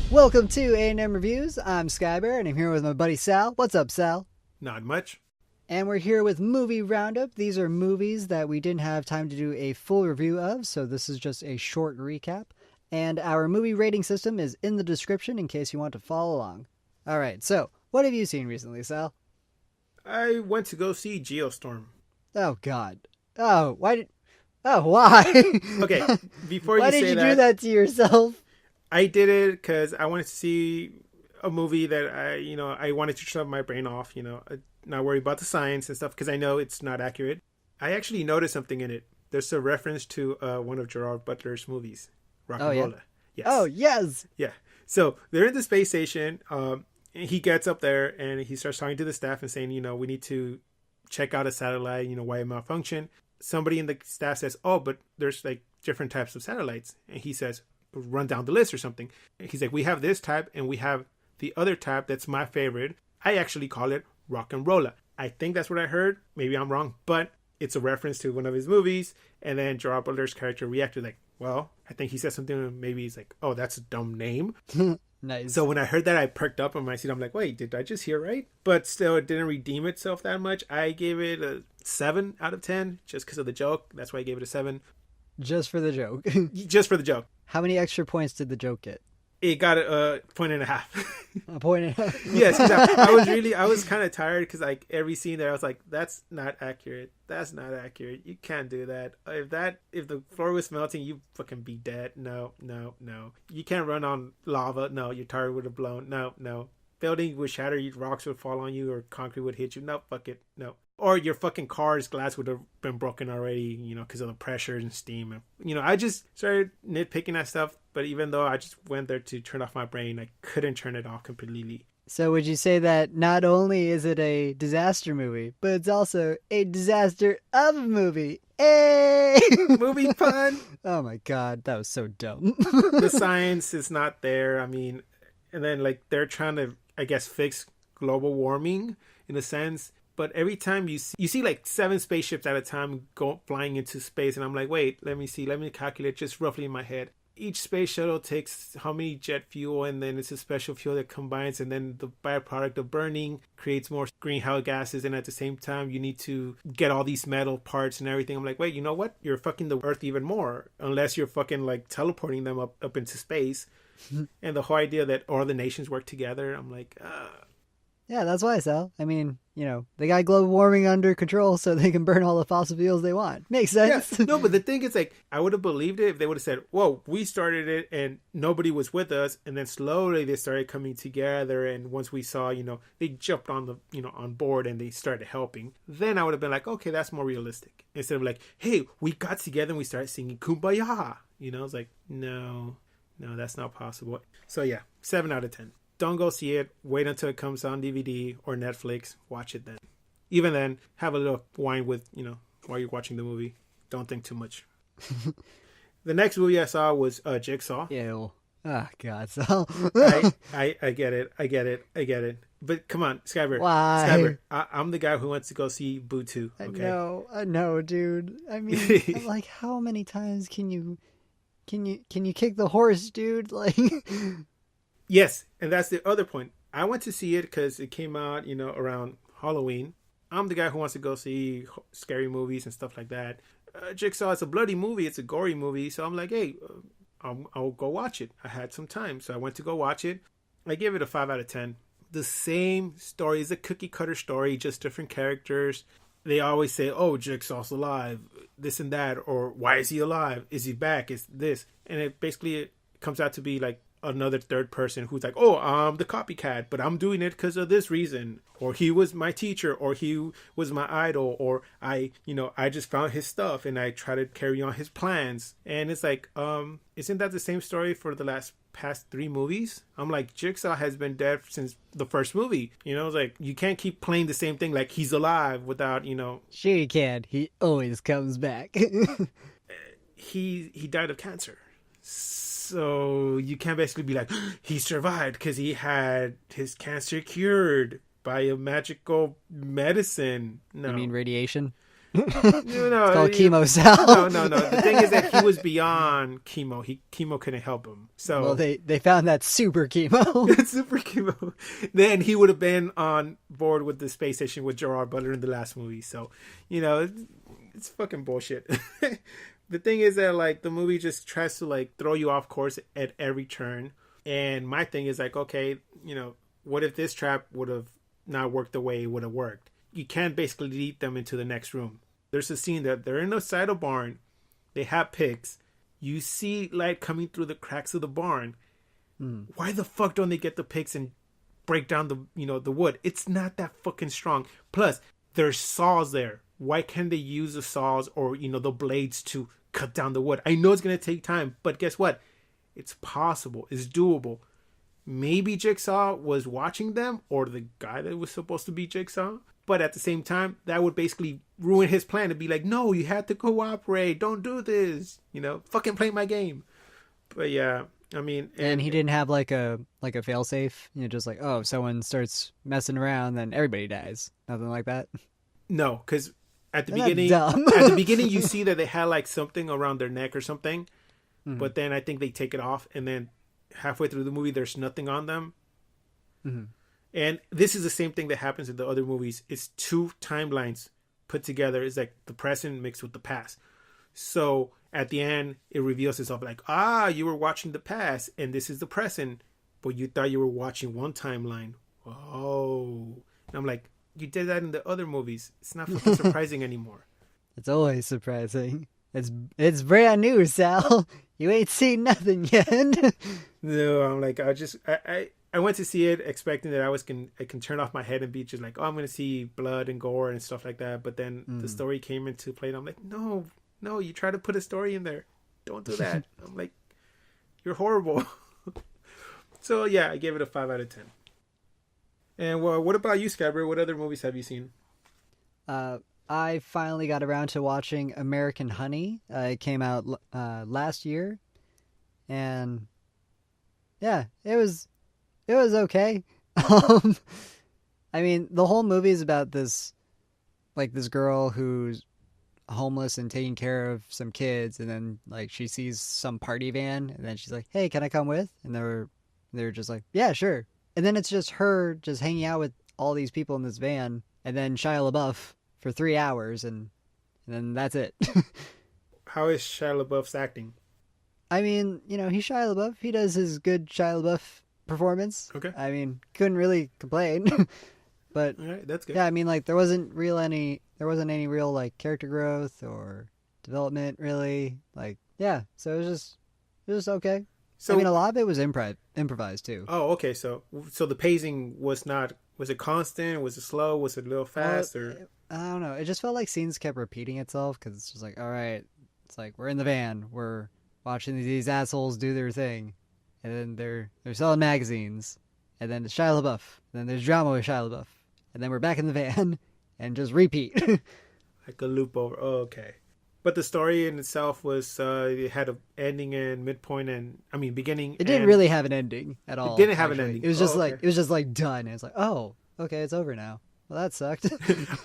Welcome to A&M Reviews. I'm Skybear, and I'm here with my buddy Sal. What's up, Sal? Not much. And we're here with Movie Roundup. These are movies that we didn't have time to do a full review of, so this is just a short recap. And our movie rating system is in the description in case you want to follow along. All right, so what have you seen recently, Sal? I went to go see Geostorm. Oh, God. Oh, why? Okay, before why you did say you that, do that to yourself? I did it because I wanted to see a movie that I wanted to shut my brain off, not worry about the science and stuff because I know it's not accurate. I actually noticed something in it. There's a reference to one of Gerard Butler's movies, Rock and Rolla. Yes. Oh, yes. Yeah. So they're in the space station. He gets up there and he starts talking to the staff and saying, we need to check out a satellite, why it malfunctioned. Somebody in the staff says, oh, but there's like different types of satellites. And he says, run down the list or something. And he's like, we have this type and we have the other type that's my favorite. I actually call it Rock and Rolla. I think that's what I heard. Maybe I'm wrong, but it's a reference to one of his movies. And then Gerard Butler's character reacted like, well, I think he said something. Maybe he's like, oh, that's a dumb name. Nice. So when I heard that, I perked up on my seat. I'm like, wait, did I just hear right? But still, it didn't redeem itself that much. I gave it a 7 out of 10 just because of the joke. That's why I gave it a 7. Just for the joke. Just for the joke. How many extra points did the joke get? It got a point and a half. A point and a half. Yes, I was kind of tired because like every scene there, I was like, that's not accurate. That's not accurate. You can't do that. If the floor was melting, you fucking be dead. No. You can't run on lava. No, your tire would have blown. No. Building would shatter. Rocks would fall on you, or concrete would hit you. No, fuck it. No. Or your fucking car's glass would have been broken already, because of the pressure and steam. I just started nitpicking at stuff, but even though I just went there to turn off my brain, I couldn't turn it off completely. So would you say that not only is it a disaster movie, but it's also a disaster of a movie? Hey! Movie pun! Oh my god, that was so dumb. The science is not there. And then like they're trying to, I guess, fix global warming in a sense. But every time you see like 7 spaceships at a time flying into space. And I'm like, wait, let me calculate just roughly in my head. Each space shuttle takes how many jet fuel, and then it's a special fuel that combines, and then the byproduct of burning creates more greenhouse gases. And at the same time, you need to get all these metal parts and everything. I'm like, wait, you know what? You're fucking the Earth even more, unless you're fucking like teleporting them up into space. And the whole idea that all the nations work together, I'm like, Yeah, that's why, Sal. I mean, they got global warming under control so they can burn all the fossil fuels they want. Makes sense. Yeah. No, but the thing is, like, I would have believed it if they would have said, whoa, we started it and nobody was with us. And then slowly they started coming together. And once we saw, they jumped on on board and they started helping. Then I would have been like, okay, that's more realistic. Instead of like, hey, we got together and we started singing Kumbaya. I was like, no, that's not possible. So yeah, 7 out of 10. Don't go see it. Wait until it comes on DVD or Netflix. Watch it then. Even then, have a little wine with, while you're watching the movie. Don't think too much. The next movie I saw was Jigsaw. Ew. Oh, God, Sal. I get it. But come on, Skyber. Why? Skyber, I'm the guy who wants to go see Boo 2. Okay? I know, dude. I mean, I'm like, how many times can you kick the horse, dude? Like... Yes, and that's the other point. I went to see it because it came out, around Halloween. I'm the guy who wants to go see scary movies and stuff like that. Jigsaw is a bloody movie. It's a gory movie. So I'm like, hey, I'll go watch it. I had some time. So I went to go watch it. I gave it a 5 out of 10. The same story is a cookie cutter story, just different characters. They always say, oh, Jigsaw's alive, this and that. Or why is he alive? Is he back? Is this? And it comes out to be like another third person who's like, oh, I'm the copycat, but I'm doing it because of this reason, or he was my teacher, or he was my idol, or I just found his stuff and I try to carry on his plans. And it's like, isn't that the same story for the past 3 movies? I'm like, Jigsaw has been dead since the first movie. It's like, you can't keep playing the same thing like he's alive without, Sure you can. He always comes back. He died of cancer. So you can't basically be like, he survived because he had his cancer cured by a magical medicine. No. You mean radiation? It's called chemo, Sal. No. The thing is that he was beyond chemo. Chemo couldn't help him. So well, they found that super chemo. super chemo. Then he would have been on board with the space station with Gerard Butler in the last movie. So, it's fucking bullshit. The thing is that like the movie just tries to like throw you off course at every turn. And my thing is like, okay, what if this trap would have not worked the way it would have worked? You can't basically lead them into the next room. There's a scene that they're in the side of barn. They have picks. You see light coming through the cracks of the barn. Why the fuck don't they get the picks and break down the wood? It's not that fucking strong. Plus, there's saws there. Why can't they use the saws or the blades to cut down the wood? I know it's gonna take time, but guess what? It's possible. It's doable. Maybe Jigsaw was watching them, or the guy that was supposed to be Jigsaw. But at the same time, that would basically ruin his plan to be like, no, you have to cooperate. Don't do this. Fucking play my game. But yeah, I mean, and he didn't have like a failsafe. Just like, oh, if someone starts messing around, then everybody dies. Nothing like that. No, because at the beginning, you see that they had like something around their neck or something. Mm-hmm. But then I think they take it off, and then halfway through the movie, there's nothing on them. Mm-hmm. And this is the same thing that happens in the other movies. It's two timelines put together. It's like the present mixed with the past. So at the end, it reveals itself like, you were watching the past and this is the present, but you thought you were watching one timeline. Oh. And I'm like, you did that in the other movies. It's not fucking surprising anymore. It's always surprising. It's brand new, Sal. You ain't seen nothing yet. No, I'm like, I went to see it expecting that I can turn off my head and be just like, I'm going to see blood and gore and stuff like that. But then the story came into play and I'm like, no, you try to put a story in there. Don't do that. I'm like, you're horrible. So yeah, I gave it a 5 out of 10. And what about you, Scabber? What other movies have you seen? I finally got around to watching American Honey. It came out last year. And yeah, it was okay. I mean, the whole movie is about this girl who's homeless and taking care of some kids, and then like she sees some party van, and then she's like, "Hey, can I come with?" And they're just like, "Yeah, sure." And then it's just her just hanging out with all these people in this van, and then Shia LaBeouf for 3 hours, and then that's it. How is Shia LaBeouf's acting? I mean, he's Shia LaBeouf. He does his good Shia LaBeouf performance. Okay. I mean, couldn't really complain. But all right, that's good. Yeah, I mean, like there wasn't any real like character growth or development really. Like, yeah, so it was just okay. So I mean, a lot of it was improvised too. Oh, okay. So the pacing was it constant? Was it slow? Was it a little fast? Or I don't know. It just felt like scenes kept repeating itself because it's just like, all right, it's like we're in the van, we're watching these assholes do their thing, and then they're selling magazines, and then it's Shia LaBeouf, and then there's drama with Shia LaBeouf, and then we're back in the van, and just repeat. Like a loop over. Oh, okay. But the story in itself was it had an ending and midpoint and beginning. It didn't really have an ending at all. It didn't have an ending. It was just like done. And it's like, oh, okay, it's over now. Well, that sucked.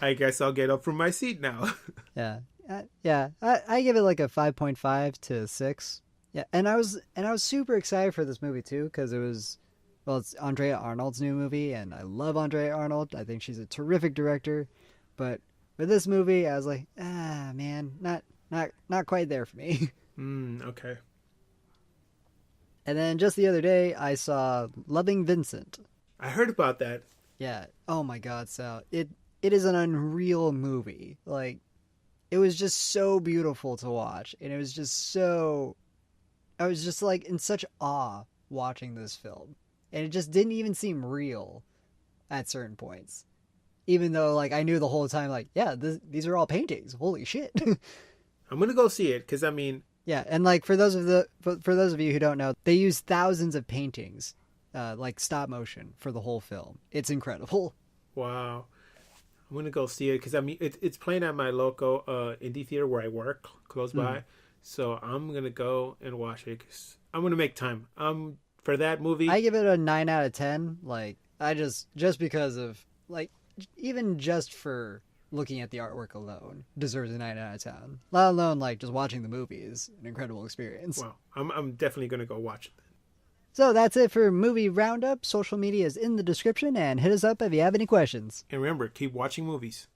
I guess I'll get up from my seat now. Yeah. I give it like a 5.5 to 6. Yeah, and I was super excited for this movie too because it's Andrea Arnold's new movie, and I love Andrea Arnold. I think she's a terrific director, but with this movie, I was like, man, not quite there for me. Okay. And then just the other day, I saw Loving Vincent. I heard about that. Yeah. Oh my God, Sal. It is an unreal movie. Like, it was just so beautiful to watch, and it was just so. I was just like in such awe watching this film, and it just didn't even seem real at certain points. Even though, like, I knew the whole time, like, yeah, these are all paintings. Holy shit! I'm gonna go see it because yeah, and like for those of you who don't know, they use thousands of paintings, like stop motion for the whole film. It's incredible. Wow, I'm gonna go see it because it's playing at my local indie theater where I work close by, so I'm gonna go and watch it. 'Cause I'm gonna make time. For that movie, I give it a 9 out of 10. Like, I just because of like. Even just for looking at the artwork alone deserves a 9 out of 10. Let alone, like, just watching the movie is an incredible experience. Wow. I'm definitely going to go watch it. So that's it for Movie Roundup. Social media is in the description, and hit us up if you have any questions. And remember, keep watching movies.